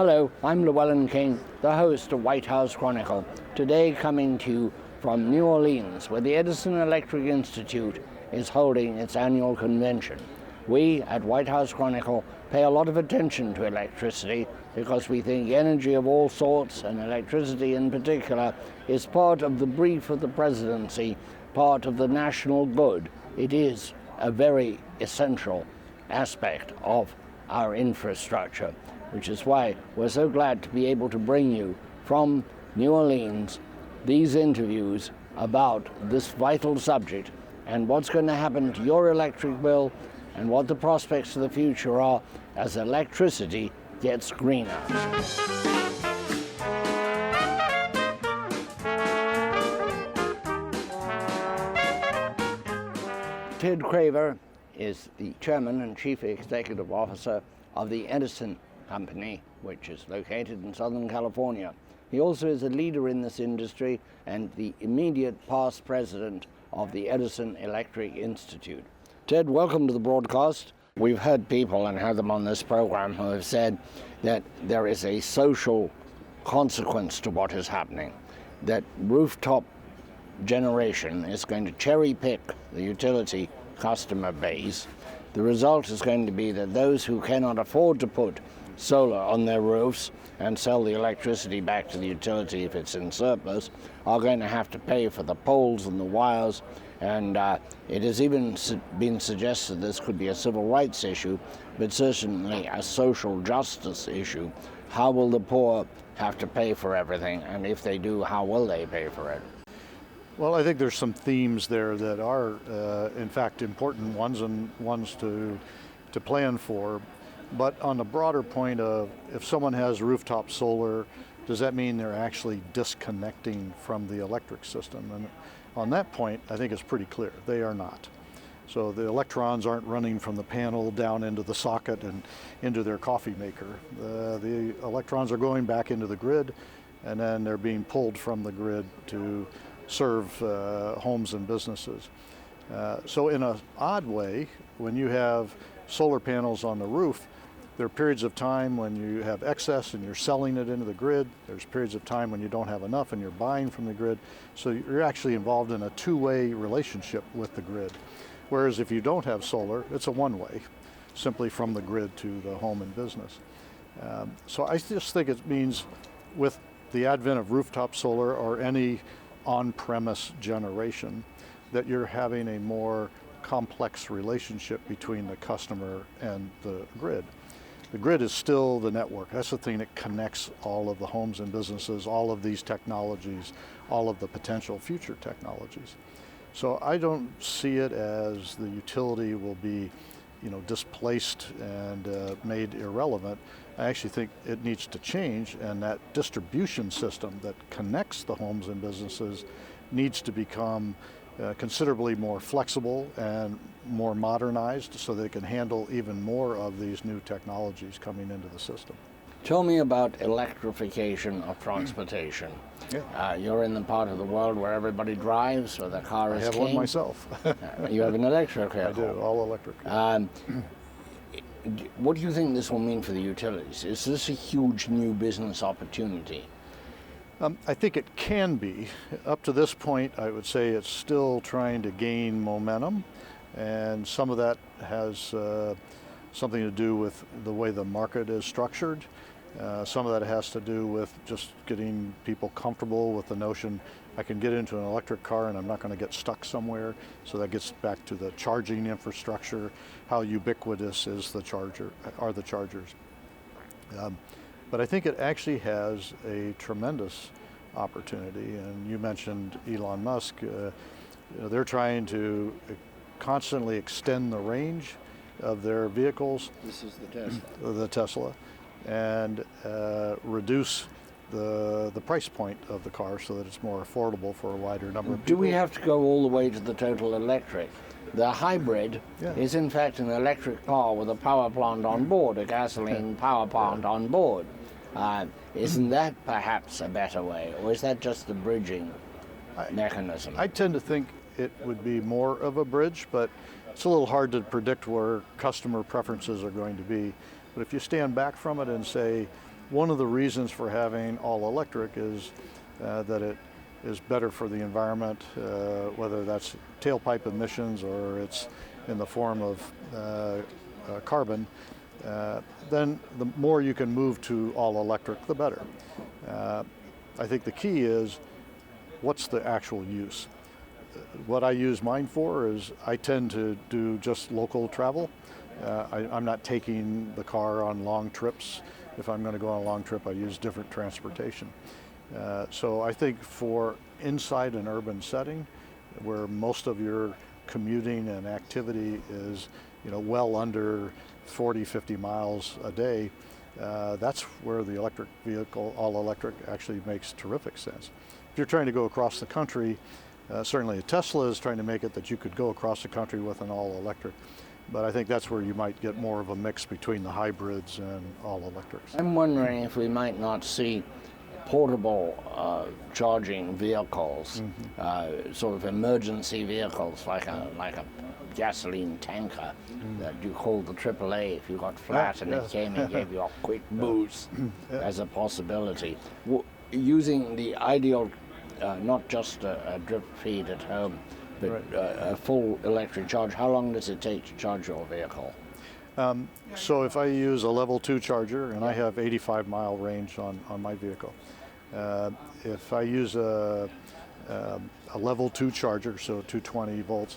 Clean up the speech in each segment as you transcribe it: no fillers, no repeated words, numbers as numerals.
Hello, I'm Llewellyn King, the host of White House Chronicle, today coming to you from New Orleans, where the Edison Electric Institute is holding its annual convention. We at White House Chronicle pay a lot of attention to electricity because we think energy of all sorts, and electricity in particular, is part of the brief of the presidency, part of the national good. It is a very essential aspect of our infrastructure, which is why we're so glad to be able to bring you from New Orleans these interviews about this vital subject and what's going to happen to your electric bill and what the prospects for the future are as electricity gets greener. Ted Craver is the chairman and chief executive officer of the Edison company, which is located in Southern California. He also is a leader in this industry and the immediate past president of the Edison Electric Institute. Ted, welcome to the broadcast. We've heard people and had them on this program who have said that there is a social consequence to what is happening, that rooftop generation is going to cherry pick the utility customer base. The result is going to be that those who cannot afford to put solar on their roofs and sell the electricity back to the utility if it's in surplus are going to have to pay for the poles and the wires, and it has even been suggested this could be a civil rights issue, but certainly a social justice issue. How will the poor have to pay for everything, and if they do, how will they pay for it? Well, I think there's some themes there that are, in fact, important ones and ones to plan for. But on the broader point of if someone has rooftop solar, does that mean they're actually disconnecting from the electric system? And on that point, I think it's pretty clear. They are not. So the electrons aren't running from the panel down into the socket and into their coffee maker. The electrons are going back into the grid, and then they're being pulled from the grid to serve homes and businesses. So in an odd way, when you have solar panels on the roof, there are periods of time when you have excess and you're selling it into the grid. There's periods of time when you don't have enough and you're buying from the grid. So you're actually involved in a two-way relationship with the grid. Whereas if you don't have solar, it's a one-way, simply from the grid to the home and business. So I just think it means with the advent of rooftop solar or any on-premise generation, that you're having a more complex relationship between the customer and the grid. The grid is still the network. That's the thing that connects all of the homes and businesses, all of these technologies, all of the potential future technologies. So I don't see it as the utility will be, displaced and made irrelevant. I actually think it needs to change, and that distribution system that connects the homes and businesses needs to become considerably more flexible and more modernized so they can handle even more of these new technologies coming into the system. Tell me about electrification of transportation. Yeah. You're in the part of the world where everybody drives, where the car is king. I have one myself. You have an electric vehicle. I do, all electric. What do you think this will mean for the utilities? Is this a huge new business opportunity? I think it can be. Up to this point, I would say it's still trying to gain momentum, and some of that has something to do with the way the market is structured. Some of that has to do with just getting people comfortable with the notion I can get into an electric car and I'm not going to get stuck somewhere. So that gets back to the charging infrastructure, how ubiquitous is the chargers. But I think it actually has a tremendous opportunity. And you mentioned Elon Musk. They're trying to constantly extend the range of their vehicles. This is the Tesla. The Tesla, and reduce the price point of the car so that it's more affordable for a wider number of people. Do we have to go all the way to the total electric? The hybrid is in fact an electric car with a power plant on board, a gasoline power plant on board. Isn't that perhaps a better way, or is that just the bridging mechanism? I tend to think it would be more of a bridge, but it's a little hard to predict where customer preferences are going to be. But if you stand back from it and say, one of the reasons for having all electric is that it is better for the environment, whether that's tailpipe emissions or it's in the form of carbon. Then the more you can move to all electric, the better. I think the key is, what's the actual use? What I use mine for is I tend to do just local travel. I'm not taking the car on long trips. If I'm going to go on a long trip, I use different transportation. So I think for inside an urban setting, where most of your commuting and activity is, well under 40, 50 miles a day, that's where the electric vehicle, all electric, actually makes terrific sense. If you're trying to go across the country, certainly a Tesla is trying to make it that you could go across the country with an all electric. But I think that's where you might get more of a mix between the hybrids and all electrics. I'm wondering if we might not see portable charging vehicles, sort of emergency vehicles, like a gasoline tanker that you called the AAA if you got flat and it came and gave you a quick boost as a possibility. Using the ideal, not just a drip feed at home, but a full electric charge. How long does it take to charge your vehicle? So if I use a level 2 charger, and I have 85-mile range on my vehicle, if I use a level 2 charger, so 220 volts,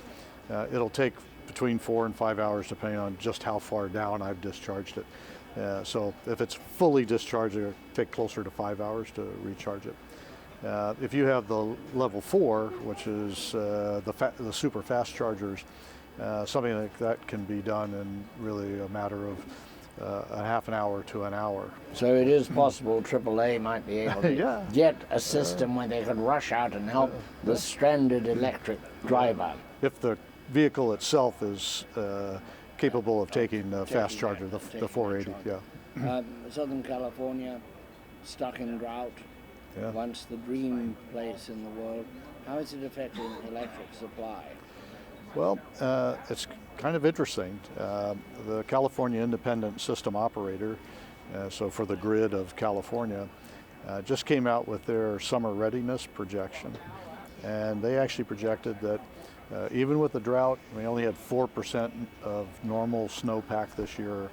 it'll take between 4 and 5 hours depending on just how far down I've discharged it. So if it's fully discharged, it'll take closer to 5 hours to recharge it. If you have the level 4, which is the super fast chargers, something like that can be done in really a matter of a half an hour to an hour. So it is possible AAA might be able to get a system where they could rush out and help the stranded electric driver. If the vehicle itself is capable of taking the fast charger, the 480, Southern California, stuck in drought. Once the dream place in the world. How is it affecting electric supply? Well, it's kind of interesting. The California Independent System Operator, so for the grid of California, just came out with their summer readiness projection. And they actually projected that even with the drought, we only had 4% of normal snowpack this year,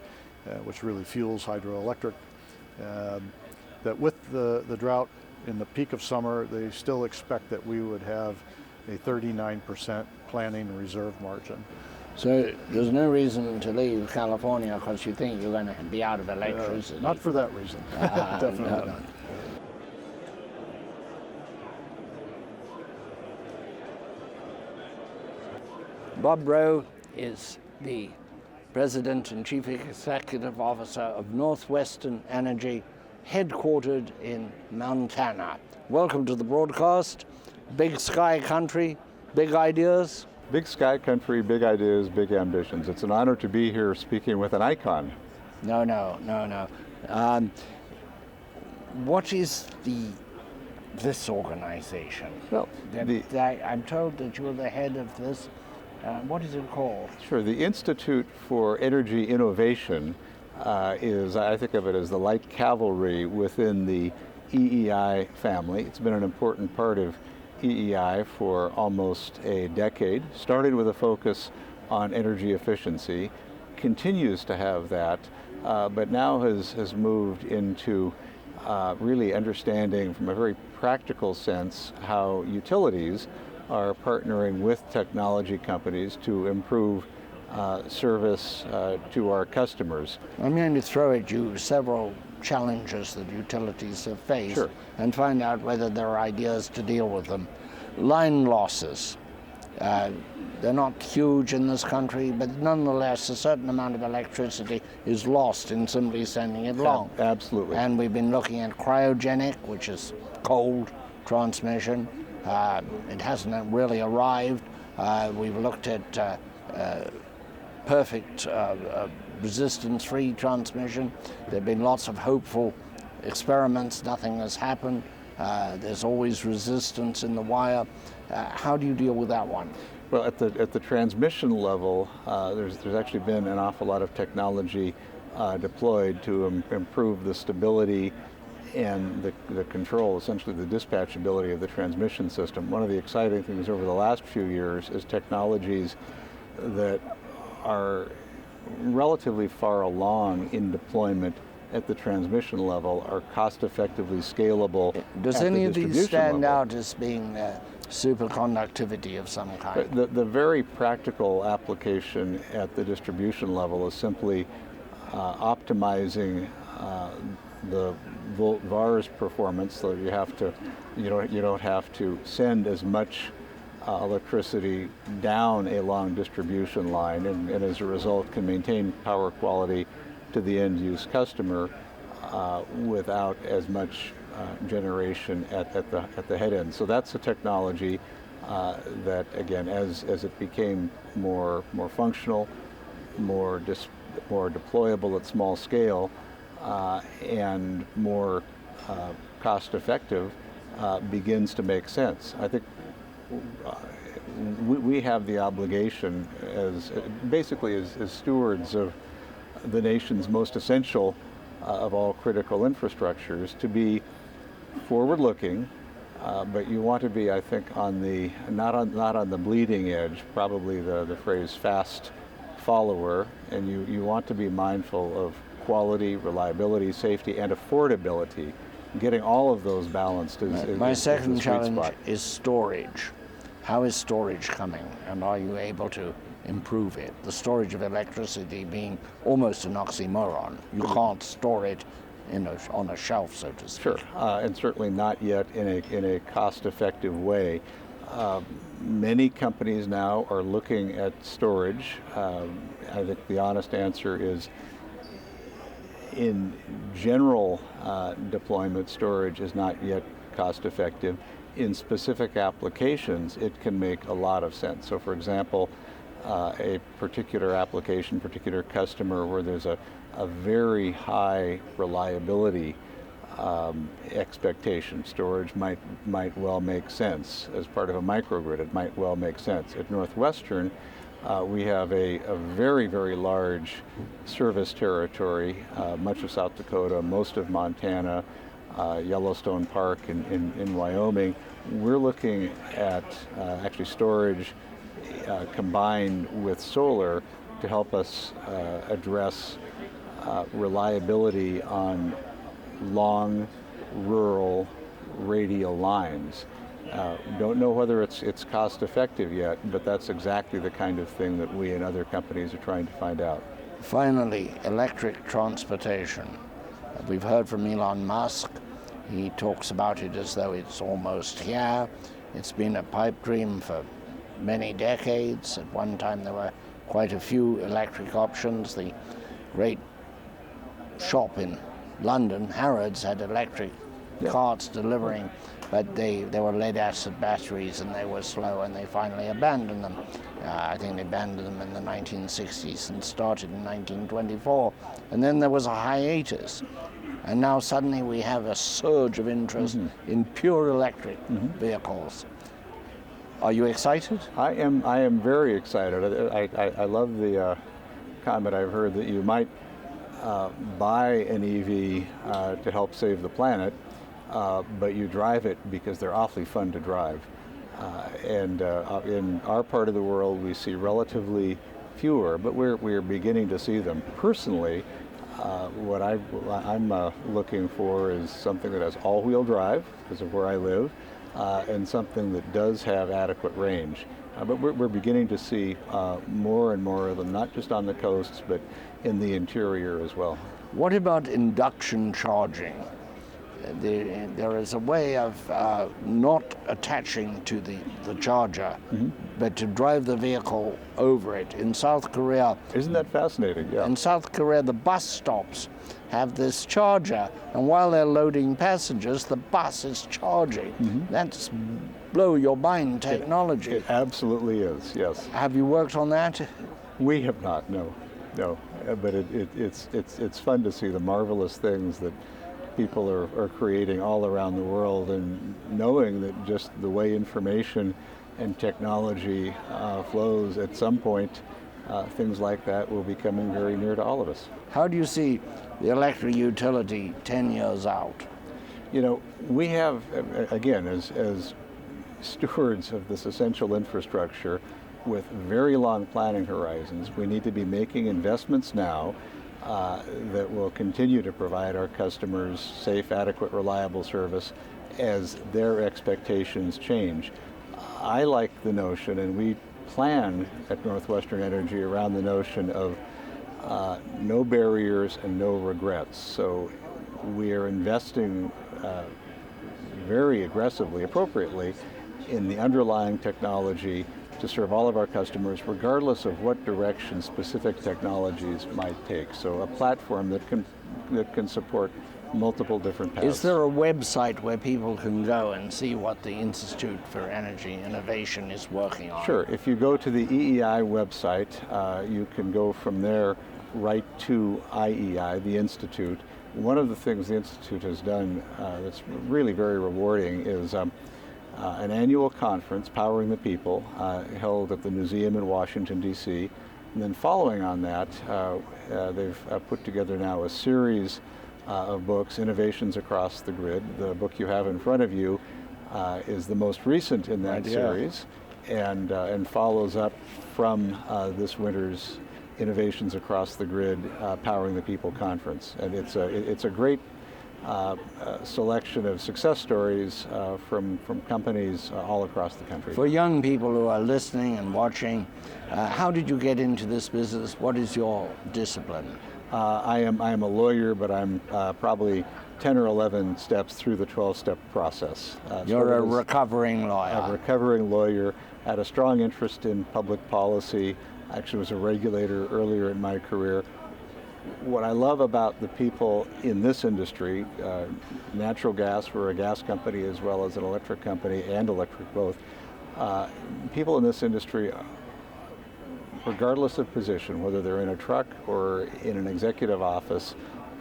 which really fuels hydroelectric. That with the drought, in the peak of summer, they still expect that we would have a 39% planning reserve margin. So there's no reason to leave California because you think you're going to be out of electricity? Not for that reason. Definitely not. Bob Rowe is the President and Chief Executive Officer of NorthWestern Energy, headquartered in Montana. Welcome to the broadcast. Big sky country, big ideas. Big sky country, big ideas, big ambitions. It's an honor to be here speaking with an icon. No. What is this organization? Well, I'm told that you're the head of this. What is it called? Sure, the Institute for Energy Innovation is, I think of it as the light cavalry within the EEI family. It's been an important part of EEI for almost a decade, started with a focus on energy efficiency, continues to have that, but now has moved into really understanding from a very practical sense how utilities are partnering with technology companies to improve service to our customers. I'm going to throw at you several challenges that utilities have faced and find out whether there are ideas to deal with them. Line losses. They're not huge in this country, but nonetheless a certain amount of electricity is lost in simply sending it along. Absolutely. And we've been looking at cryogenic, which is cold transmission. It hasn't really arrived. We've looked at perfect resistance-free transmission. There have been lots of hopeful experiments. Nothing has happened. There's always resistance in the wire. How do you deal with that one? Well, at the transmission level, there's actually been an awful lot of technology deployed to improve the stability and the control, essentially the dispatchability of the transmission system. One of the exciting things over the last few years is technologies that are relatively far along in deployment at the transmission level are cost effectively scalable. Does any of these stand out as being superconductivity of some kind? The very practical application at the distribution level is simply optimizing the VAR's performance, so you don't have to send as much electricity down a long distribution line, and as a result can maintain power quality to the end use customer without as much generation at the head end. So that's a technology that, again, as it became more functional, more deployable at small scale, and more cost effective, begins to make sense. I think we have the obligation as stewards of the nation's most essential of all critical infrastructures to be forward-looking, but you want to be, I think, not on the bleeding edge, probably the phrase fast follower, and you want to be mindful of quality, reliability, safety, and affordability. Getting all of those balanced is my second the sweet challenge spot. is storage. How is storage coming, and are you able to improve it? The storage of electricity being almost an oxymoron. You can't store it on a shelf, so to speak. Sure, and certainly not yet in a cost-effective way. Many companies now are looking at storage. I think the honest answer is, in general deployment, storage is not yet cost-effective. In specific applications, it can make a lot of sense. So, for example, a particular application, particular customer where there's a very high reliability expectation, storage might well make sense. As part of a microgrid, it might well make sense. At NorthWestern, we have a very, very large service territory, much of South Dakota, most of Montana, Yellowstone Park in Wyoming. We're looking at actually storage combined with solar to help us address reliability on long, rural, radial lines. Don't know whether it's cost effective yet, but that's exactly the kind of thing that we and other companies are trying to find out. Finally, electric transportation. We've heard from Elon Musk. He talks about it as though it's almost here. It's been a pipe dream for many decades. At one time there were quite a few electric options. The great shop in London, Harrods, had electric carts delivering, but they were lead-acid batteries and they were slow, and they finally abandoned them. I think they abandoned them in the 1960s and started in 1924. And then there was a hiatus. And now suddenly we have a surge of interest in pure electric vehicles. Are you excited? I am very excited. I love the comment I've heard that you might buy an EV to help save the planet, but you drive it because they're awfully fun to drive. And in our part of the world, we see relatively fewer, but we're beginning to see them. Personally, what I'm looking for is something that has all-wheel drive, because of where I live, and something that does have adequate range. But we're beginning to see more and more of them, not just on the coasts, but in the interior as well. What about induction charging? There is a way of not attaching to the charger, but to drive the vehicle over it. In South Korea... Isn't that fascinating? Yeah. In South Korea, the bus stops have this charger, and while they're loading passengers, the bus is charging. That's blow your mind technology. It absolutely is, yes. Have you worked on that? We have not, no. But it's fun to see the marvelous things that people are creating all around the world, and knowing that just the way information and technology flows, at some point things like that will be coming very near to all of us. How do you see the electric utility 10 years out? You know, we have, again, as stewards of this essential infrastructure with very long planning horizons, we need to be making investments now that will continue to provide our customers safe, adequate, reliable service as their expectations change. I like the notion, and we plan at NorthWestern Energy around the notion of no barriers and no regrets. So we are investing very aggressively, appropriately, in the underlying technology to serve all of our customers, regardless of what direction specific technologies might take. So a platform that can support multiple different paths. Is there a website where people can go and see what the Institute for Energy Innovation is working on? Sure. If you go to the EEI website, you can go from there right to IEI, the Institute. One of the things the Institute has done that's really very rewarding is an annual conference, Powering the People, held at the museum in Washington, D.C. And then following on that, they've put together now a series of books, Innovations Across the Grid. The book you have in front of you is the most recent in that series, and follows up from this winter's Innovations Across the Grid Powering the People conference. And it's a great selection of success stories from companies all across the country. For young people who are listening and watching, how did you get into this business? What is your discipline? I am a lawyer, but I'm probably 10 or 11 steps through the 12-step process. You're a recovering lawyer. A recovering lawyer, had a strong interest in public policy, actually was a regulator earlier in my career. What I love about the people in this industry, natural gas, we're a gas company as well as an electric company, and electric both, people in this industry, regardless of position, whether they're in a truck or in an executive office,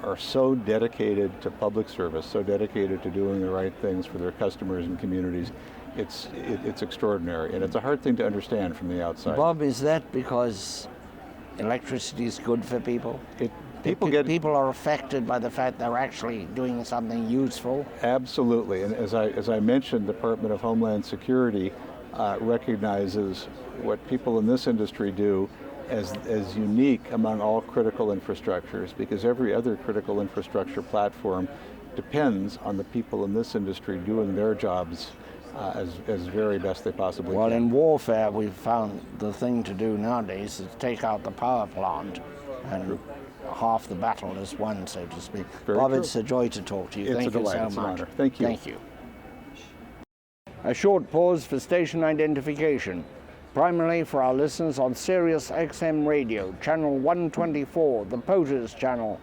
are so dedicated to public service, so dedicated to doing the right things for their customers and communities. It's extraordinary, and it's a hard thing to understand from the outside. Bob, is that because electricity is good for people? People are affected by the fact they're actually doing something useful? Absolutely, and as I mentioned, the Department of Homeland Security recognizes what people in this industry do as unique among all critical infrastructures, because every other critical infrastructure platform depends on the people in this industry doing their jobs as very best they possibly can. Well, in warfare, we've found the thing to do nowadays is take out the power plant, and half the battle is won, so to speak. Bob, it's a joy to talk to you. Thank you so much. It's an honor. Thank you. Thank you. A short pause for station identification, primarily for our listeners on Sirius XM Radio, channel 124, the POTUS channel.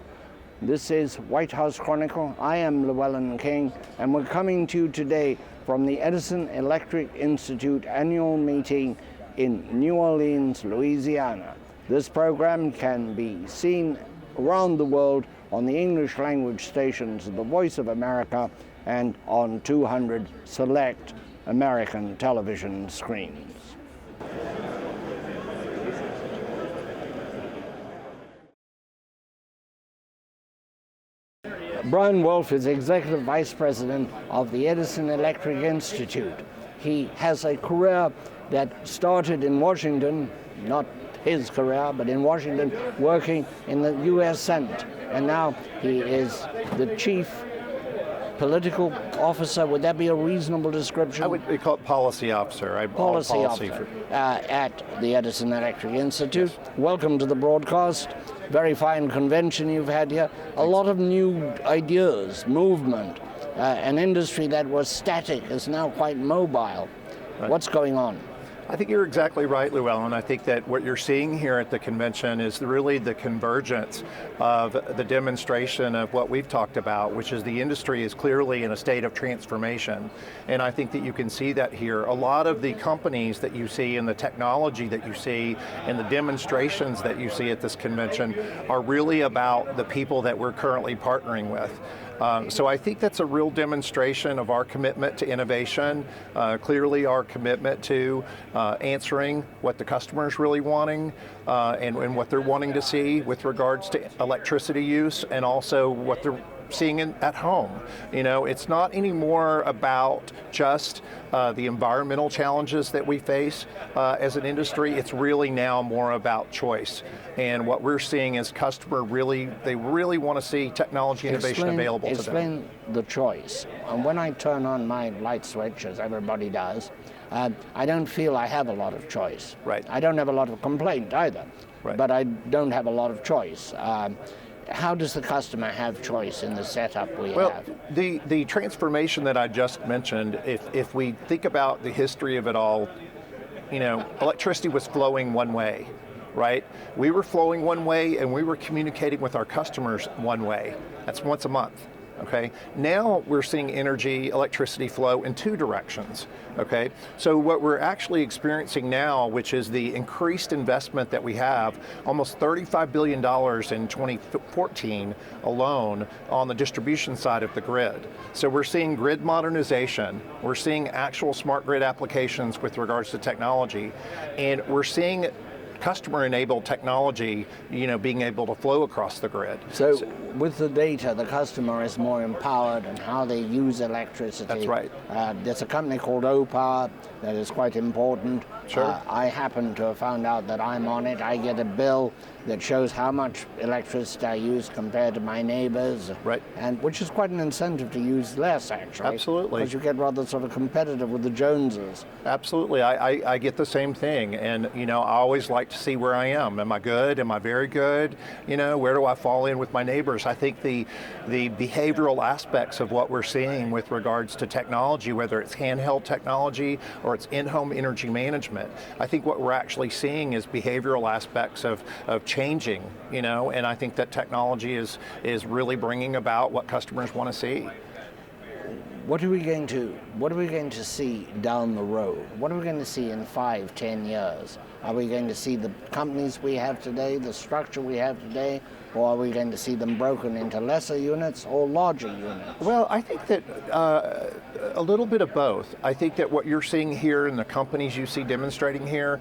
This is White House Chronicle. I am Llewellyn King, and we're coming to you today from the Edison Electric Institute annual meeting in New Orleans, Louisiana. This program can be seen around the world on the English language stations of the Voice of America and on 200 select American television screens. Brian Wolff is Executive Vice President of the Edison Electric Institute. He has a career that started in Washington, not his career, but in Washington, working in the U.S. Senate. And now he is the Chief Political Officer. Would that be a reasonable description? I would call it Policy Officer. Policy Officer at the Edison Electric Institute. Yes. Welcome to the broadcast. Very fine convention you've had here. A lot of new ideas, movement. An industry that was static is now quite mobile. Right. What's going on? I think you're exactly right, Llewellyn. I think that what you're seeing here at the convention is really the convergence of the demonstration of what we've talked about, which is the industry is clearly in a state of transformation. And I think that you can see that here. A lot of the companies that you see and the technology that you see and the demonstrations that you see at this convention are really about the people that we're currently partnering with. So I think that's a real demonstration of our commitment to innovation, clearly our commitment to answering what the customer is really wanting and what they're wanting to see with regards to electricity use, and also what they're seeing at home. You know, it's not anymore about just the environmental challenges that we face as an industry. It's really now more about choice. And what we're seeing is they really want to see technology innovation available to them. Explain the choice. And when I turn on my light switch, as everybody does, I don't feel I have a lot of choice. Right. I don't have a lot of complaint either, right. But I don't have a lot of choice. How does the customer have choice in the setup we have? Well, the transformation that I just mentioned, if we think about the history of it all, you know, electricity was flowing one way, right? We were flowing one way and we were communicating with our customers one way. That's once a month. Okay, now we're seeing electricity flow in two directions. Okay, so what we're actually experiencing now, which is the increased investment that we have, almost $35 billion in 2014 alone on the distribution side of the grid. So we're seeing grid modernization, we're seeing actual smart grid applications with regards to technology, and we're seeing customer-enabled technology, you know, being able to flow across the grid. So with the data, the customer is more empowered in how they use electricity. That's right. There's a company called OPA that is quite important. Sure. I happen to have found out that I'm on it. I get a bill that shows how much electricity I use compared to my neighbors. Right. And which is quite an incentive to use less, actually. Absolutely. Because you get rather sort of competitive with the Joneses. Absolutely. I get the same thing. And, you know, I always like to see where I am. Am I good? Am I very good? You know, where do I fall in with my neighbors? I think the behavioral aspects of what we're seeing with regards to technology, whether it's handheld technology or it's in-home energy management, I think what we're actually seeing is behavioral aspects of changing, you know, and I think that technology is really bringing about what customers want to see. What are we going to see down the road? What are we going to see in 5, 10 years? Are we going to see the companies we have today, the structure we have today, or are we going to see them broken into lesser units or larger units? Well, I think that a little bit of both. I think that what you're seeing here and the companies you see demonstrating here,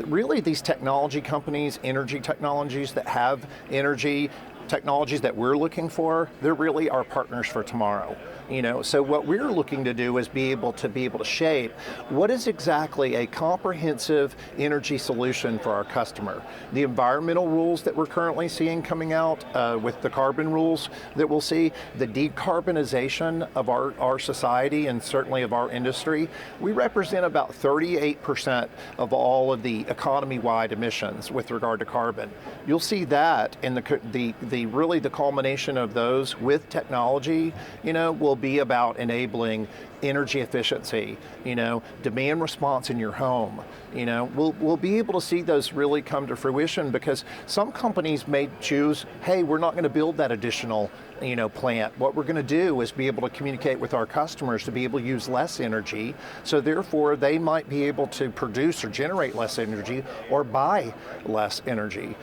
really these technology companies, energy technologies that have energy technologies that we're looking for, they're really our partners for tomorrow. You know, so what we're looking to do is be able to shape what is exactly a comprehensive energy solution for our customer. The environmental rules that we're currently seeing coming out with the carbon rules that we'll see, the decarbonization of our society and certainly of our industry. We represent about 38% of all of the economy-wide emissions with regard to carbon. You'll see that in the culmination of those with technology, you know, will be about enabling energy efficiency, you know, demand response in your home. You know, we'll be able to see those really come to fruition, because some companies may choose, hey, we're not going to build that additional, you know, plant. What we're going to do is be able to communicate with our customers to be able to use less energy, so therefore they might be able to produce or generate less energy or buy less energy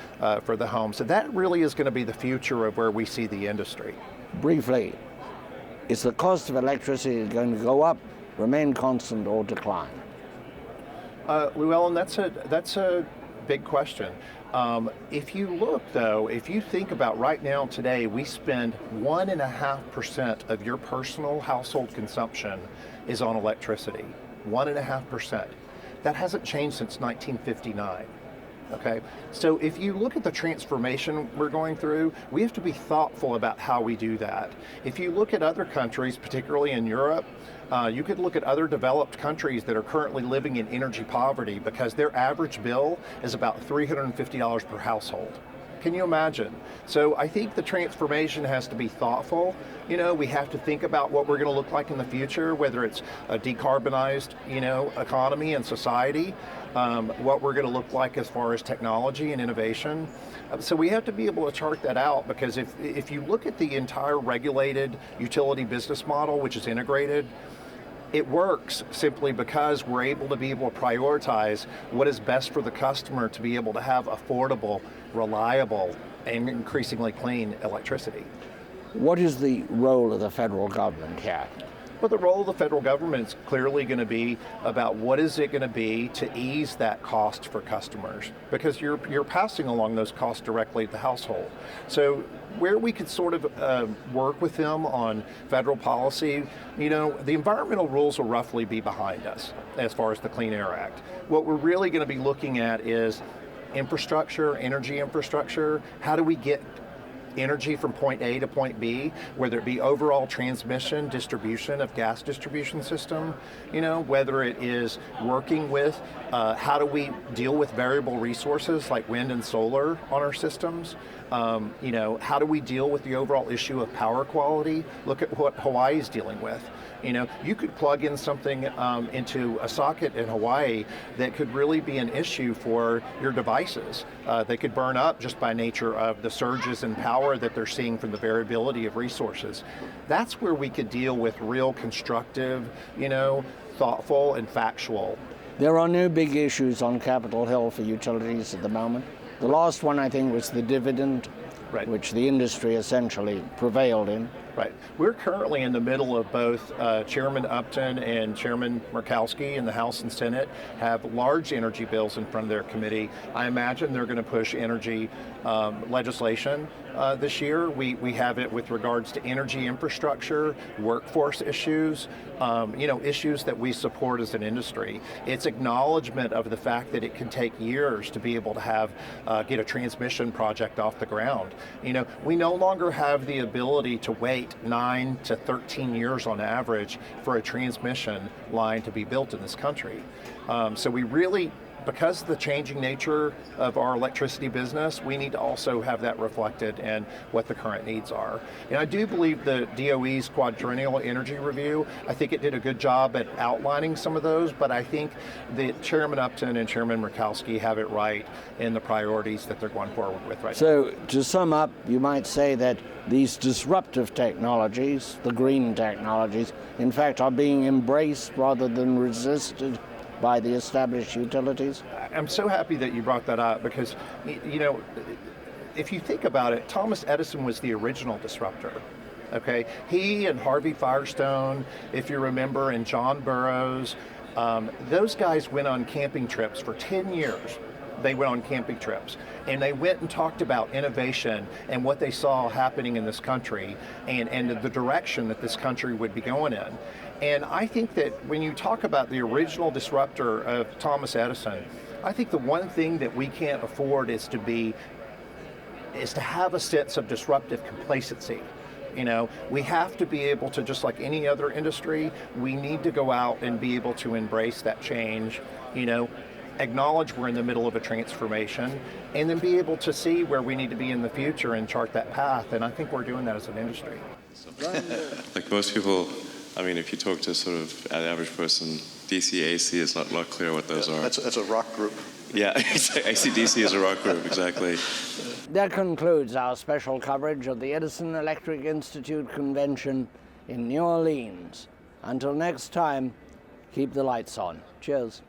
for the home. So that really is going to be the future of where we see the industry. Briefly, is the cost of electricity going to go up, remain constant, or decline? Llewellyn, that's a big question. If you look, though, if you think about right now today, we spend 1.5% of your personal household consumption is on electricity. 1.5%. That hasn't changed since 1959. Okay, so if you look at the transformation we're going through, we have to be thoughtful about how we do that. If you look at other countries, particularly in Europe, you could look at other developed countries that are currently living in energy poverty because their average bill is about $350 per household. Can you imagine? So I think the transformation has to be thoughtful. You know, we have to think about what we're going to look like in the future, whether it's a decarbonized, you know, economy and society, what we're going to look like as far as technology and innovation. So we have to be able to chart that out, because if you look at the entire regulated utility business model, which is integrated, it works simply because we're able to prioritize what is best for the customer to be able to have affordable, reliable, and increasingly clean electricity. What is the role of the federal government here? Well, the role of the federal government is clearly going to be about what is it going to be to ease that cost for customers, because you're passing along those costs directly to the household. So where we could sort of work with them on federal policy, the environmental rules will roughly be behind us as far as the Clean Air Act. What we're really going to be looking at is infrastructure, energy infrastructure. How do we get energy from point A to point B, whether it be overall transmission, distribution of gas distribution system, whether it is working with, how do we deal with variable resources like wind and solar on our systems? How do we deal with the overall issue of power quality? Look at what Hawaii is dealing with. You could plug in something into a socket in Hawaii that could really be an issue for your devices. They could burn up just by nature of the surges in power that they're seeing from the variability of resources. That's where we could deal with real constructive, thoughtful and factual. There are no big issues on Capitol Hill for utilities at the moment. The last one, I think, was the dividend, right, which the industry essentially prevailed in. Right. We're currently in the middle of both Chairman Upton and Chairman Murkowski in the House and Senate have large energy bills in front of their committee. I imagine they're going to push energy legislation this year. We have it with regards to energy infrastructure, workforce issues, issues that we support as an industry. It's acknowledgement of the fact that it can take years to be able to have get a transmission project off the ground. We no longer have the ability to wait 9 to 13 years on average for a transmission line to be built in this country. So we really, because of the changing nature of our electricity business, we need to also have that reflected in what the current needs are. And I do believe the DOE's quadrennial energy review, I think it did a good job at outlining some of those, but I think that Chairman Upton and Chairman Murkowski have it right in the priorities that they're going forward with right now. So to sum up, you might say that these disruptive technologies, the green technologies, in fact are being embraced rather than resisted by the established utilities? I'm so happy that you brought that up because, if you think about it, Thomas Edison was the original disruptor. Okay, he and Harvey Firestone, if you remember, and John Burroughs, those guys went on camping trips for 10 years. They went on camping trips and they went and talked about innovation and what they saw happening in this country and the direction that this country would be going in. And I think that when you talk about the original disruptor of Thomas Edison, I think the one thing that we can't afford is to have a sense of disruptive complacency. We have to be able to, just like any other industry, we need to go out and be able to embrace that change, acknowledge we're in the middle of a transformation, and then be able to see where we need to be in the future and chart that path. And I think we're doing that as an industry. Like most people, if you talk to sort of an average person, DC, AC, it's not clear what those are. That's a rock group. Yeah, AC/DC is a rock group, exactly. That concludes our special coverage of the Edison Electric Institute Convention in New Orleans. Until next time, keep the lights on. Cheers.